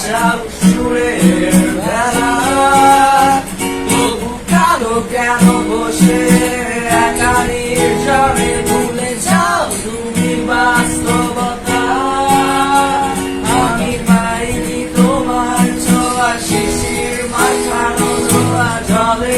বাসাও সুরের বেলা তবু কালো কেন বসে একা নির্জনে ভুলে যাও তুমি বাস্তবতা আমি পাইনি তোমার ছোঁয়া শিশির মাখানো ধোয়া জলে